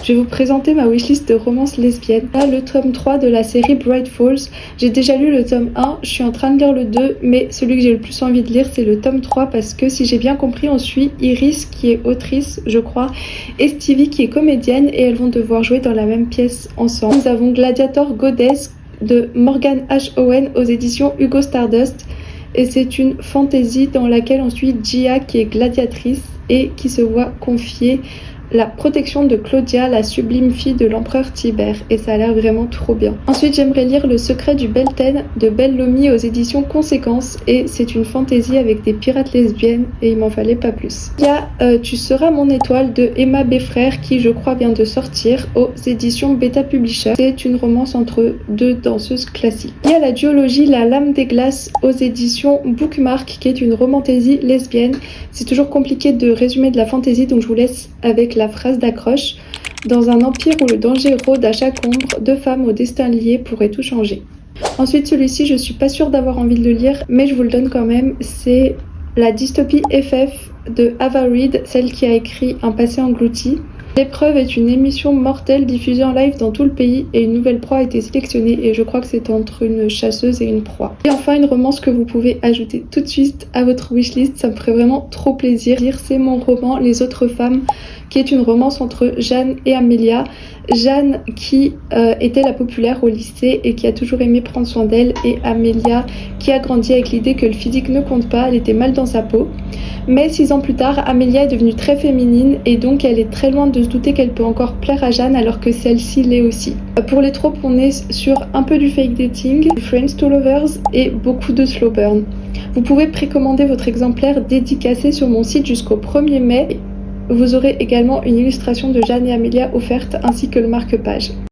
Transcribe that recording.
Je vais vous présenter ma wishlist de romances lesbiennes. Là, le tome 3 de la série Bright Falls. J'ai déjà lu le tome 1, je suis en train de lire le 2, mais celui que j'ai le plus envie de lire, c'est le tome 3 parce que si j'ai bien compris, on suit Iris qui est autrice, je crois, et Stevie qui est comédienne et elles vont devoir jouer dans la même pièce ensemble. Nous avons Gladiator Goddess de Morgan H. Owen aux éditions Hugo Stardust. Et c'est une fantaisie dans laquelle on suit Gia qui est gladiatrice et qui se voit confier la protection de Claudia, la sublime fille de l'empereur Tibère, et ça a l'air vraiment trop bien. Ensuite, j'aimerais lire Le secret du Belten de Belle Lomi aux éditions Conséquences, et c'est une fantaisie avec des pirates lesbiennes, et il m'en fallait pas plus. Il y a Tu seras mon étoile de Emma Beffrère, qui je crois vient de sortir aux éditions Beta Publisher. C'est une romance entre deux danseuses classiques. Il y a la duologie La Lame des Glaces aux éditions Bookmark, qui est une romantaisie lesbienne. C'est toujours compliqué de résumer de la fantaisie, donc je vous laisse avec la phrase d'accroche. Dans un empire où le danger rôde à chaque ombre, deux femmes au destin lié pourraient tout changer. Ensuite, celui-ci, je suis pas sûre d'avoir envie de le lire, mais je vous le donne quand même. C'est la dystopie FF de Ava Reid, celle qui a écrit Un passé englouti. L'épreuve est une émission mortelle diffusée en live dans tout le pays et une nouvelle proie a été sélectionnée et je crois que c'est entre une chasseuse et une proie. Et enfin une romance que vous pouvez ajouter tout de suite à votre wishlist, ça me ferait vraiment trop plaisir. C'est mon roman Les autres femmes, qui est une romance entre Jeanne et Amélia. Jeanne qui était la populaire au lycée et qui a toujours aimé prendre soin d'elle, et Amélia qui a grandi avec l'idée que le physique ne compte pas, elle était mal dans sa peau. Mais 6 ans plus tard, Amélia est devenue très féminine et donc elle est très loin de se douter qu'elle peut encore plaire à Jeanne alors que celle-ci l'est aussi. Pour les tropes, on est sur un peu du fake dating, du Friends to Lovers et beaucoup de slow burn. Vous pouvez précommander votre exemplaire dédicacé sur mon site jusqu'au 1er mai. Vous aurez également une illustration de Jeanne et Amélia offerte ainsi que le marque-page.